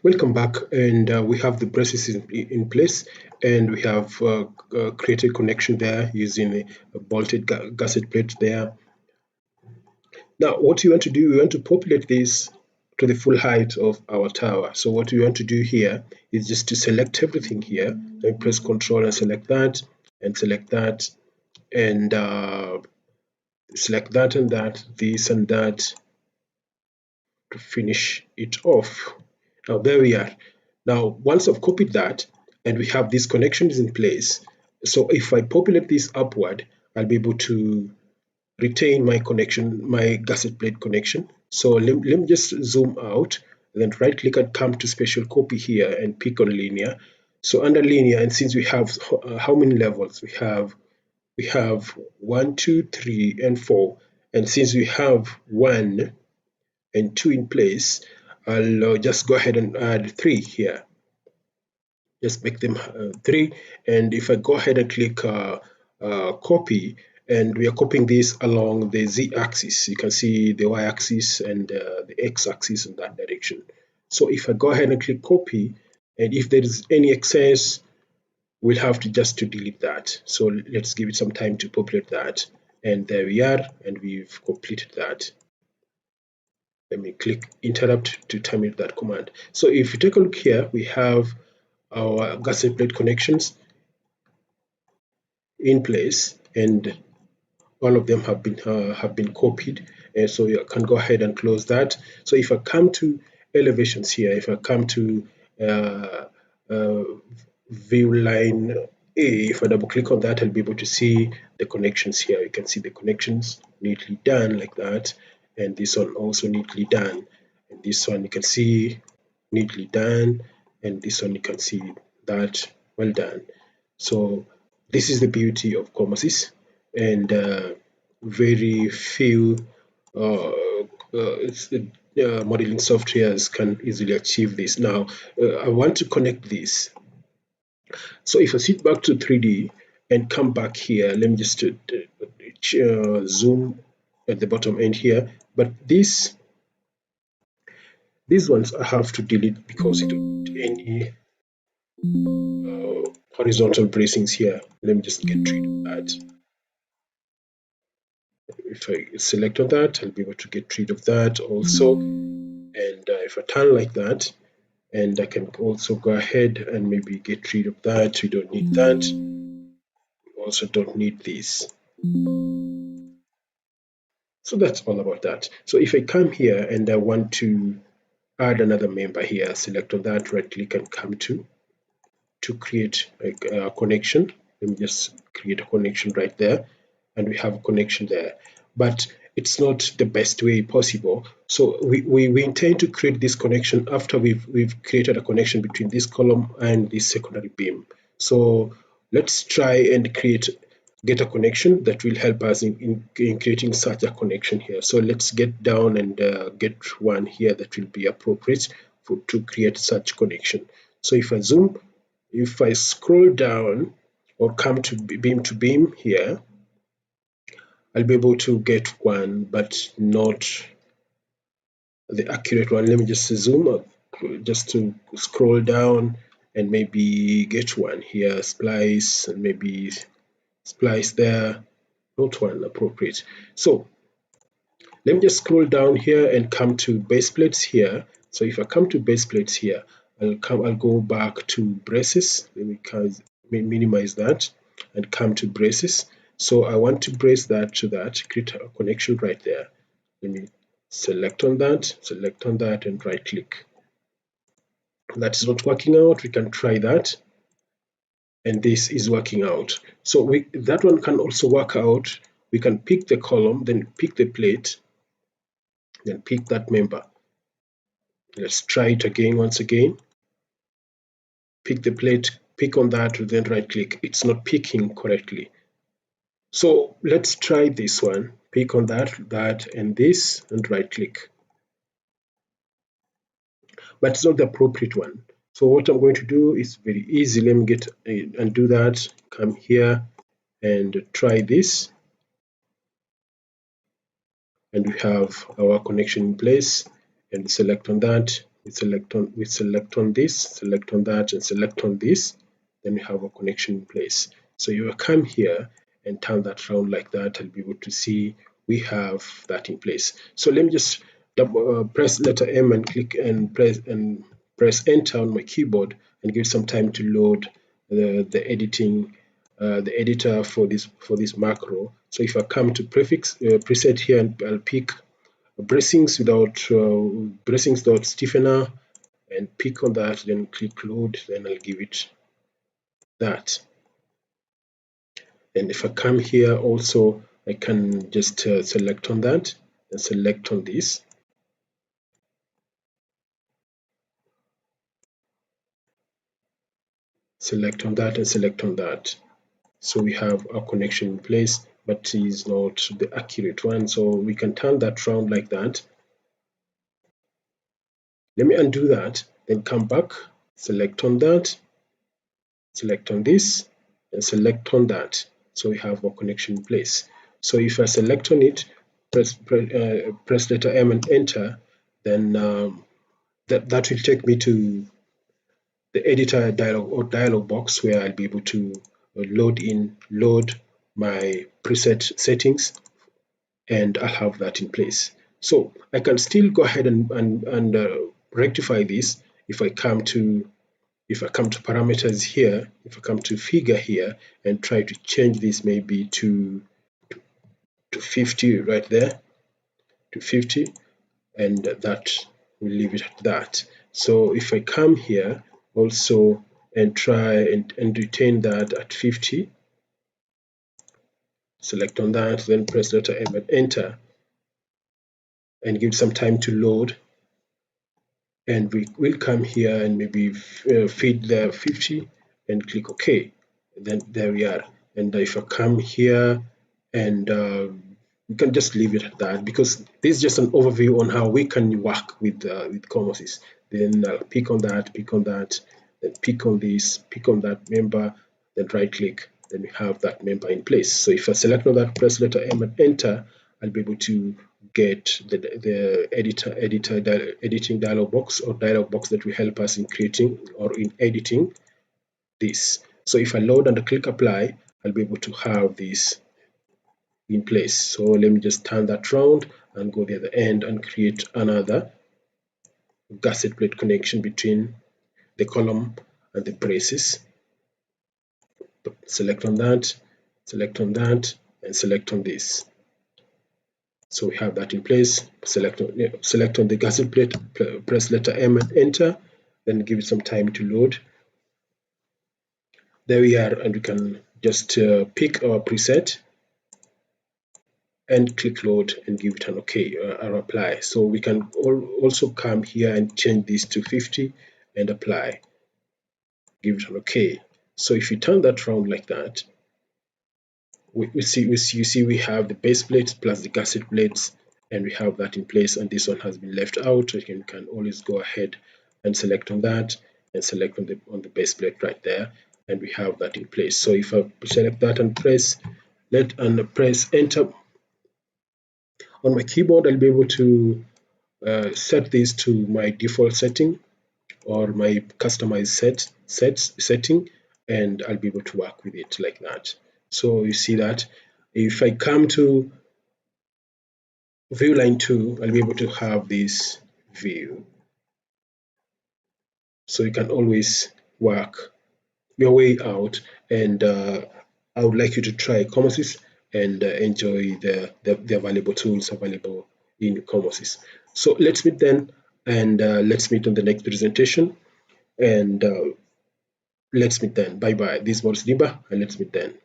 Welcome back, and we have the braces in place, and we have created connection there using a bolted gusset plate there. Now, what you want to do, we want to populate this to the full height of our tower. So what we want to do here is just to select everything here. Then press Control and select that, and select that, and select that and that, this and that, to finish it off. Now there we are. Now once I've copied that and we have these connections in place, so if I populate this upward, I'll be able to retain my connection, my gusset plate connection. So let me just zoom out, then right click and come to special copy here and pick on linear. So under linear, and since we have how many levels we have 1, 2, 3, and 4, and since we have 1 and 2 in place, I'll just go ahead and add 3 here. Just make them 3, and if I go ahead and click copy, and we are copying this along the z-axis, you can see the y-axis and the x-axis in that direction. So if I go ahead and click copy, and if there is any excess, we'll have to just to delete that. So let's give it some time to populate that, and there we are, and we've completed that. Let me click interrupt to terminate that command. So if you take a look here, we have our gusset plate connections in place, and all of them have been copied. And so you can go ahead and close that. So if I come to elevations here, if I come to view line A, if I double click on that, I'll be able to see the connections here. You can see the connections neatly done like that, and this one also neatly done, and this one you can see neatly done, and this one you can see that well done. So this is the beauty of Comasys, and very few modeling softwares can easily achieve this. Now I want to connect this. So if I sit back to 3D and come back here, let me just zoom at the bottom end here. But these ones I have to delete because it don't need any horizontal bracings here. Let me just get rid of that. If I select on that, I'll be able to get rid of that also. And if I turn like that, and I can also go ahead and maybe get rid of that. We don't need that. We also don't need this. So that's all about that. So if I come here and I want to add another member here, select on that, right click and come to create a connection. Let me just create a connection right there, and we have a connection there. But it's not the best way possible. So we intend to create this connection after we've created a connection between this column and this secondary beam. So let's try and get a connection that will help us in creating such a connection here. So let's get down and get one here that will be appropriate to create such connection. So if I zoom, if I scroll down or come to beam here, I'll be able to get one, but not the accurate one. Let me just zoom up, just to scroll down and maybe get one here, splice, and maybe splice there, not one appropriate. So let me just scroll down here and come to base plates here. So if I come to base plates here, I'll go back to braces. Let me minimize that and come to braces. So I want to brace that to that, create a connection right there. Let me select on that, and right click. That is not working out. We can try that, and this is working out. So that one can also work out. We can pick the column, then pick the plate, then pick that member. Let's try it again once again. Pick the plate, pick on that, then right click. It's not picking correctly. So let's try this one. Pick on that, and this, and right click. But it's not the appropriate one. So what I'm going to do is very easy. Let me get and do that. Come here and try this. And we have our connection in place, and select on that, we select on this, select on that, and select on this, then we have a connection in place. So you will come here and turn that around like that, and be able to see we have that in place. So let me just press letter M and click and press enter on my keyboard and give some time to load the editor for this macro. So if I come to preset here, and I'll pick bracings without stiffener, and pick on that, then click load, then I'll give it that. And if I come here also, I can just select on that and select on this. Select on that and select on that. So we have our connection in place, but it is not the accurate one. So we can turn that round like that. Let me undo that, then come back, select on that, select on this, and select on that. So we have our connection in place. So if I select on it, press letter M and enter, then that will take me to the editor dialog box, where I'll be able to load my preset settings, and I'll have that in place. So I can still go ahead and rectify this if I come to parameters here, if I come to figure here and try to change this maybe to 50 right there, to 50, and that will leave it at that. So if I come here also and try and retain that at 50, select on that, then press letter M and enter, and give some time to load, and we will come here and maybe feed the 50 and click OK. Then there we are. And if I come here and we can just leave it at that, because this is just an overview on how we can work with Comosys. Then I'll pick on that, then pick on this, pick on that member, then right click, then we have that member in place. So if I select on that, press letter M and enter, I'll be able to get the editing dialog box, or dialog box that will help us in creating or in editing this. So if I load and click apply, I'll be able to have this in place. So let me just turn that round and go the other end and create another gusset plate connection between the column and the braces. Select on that, and select on this. So we have that in place. Select on the gusset plate, press letter M and enter, then give it some time to load. There we are, and we can just pick our preset and click load and give it an OK or apply. So we can also come here and change this to 50 and apply. Give it an OK. So if you turn that around like that, you see we have the base plates plus the gusset plates, and we have that in place, and this one has been left out. So you can always go ahead and select on that and select on the base plate right there, and we have that in place. So if I select that and press enter on my keyboard, I'll be able to set this to my default setting or my customized setting, and I'll be able to work with it like that. So you see that if I come to view line 2, I'll be able to have this view. So you can always work your way out, and I would like you to try Comosys and enjoy the valuable tools available in Comosys. So let's meet then, and let's meet on the next presentation, and let's meet then. Bye bye. This is Morris Dimba, and let's meet then.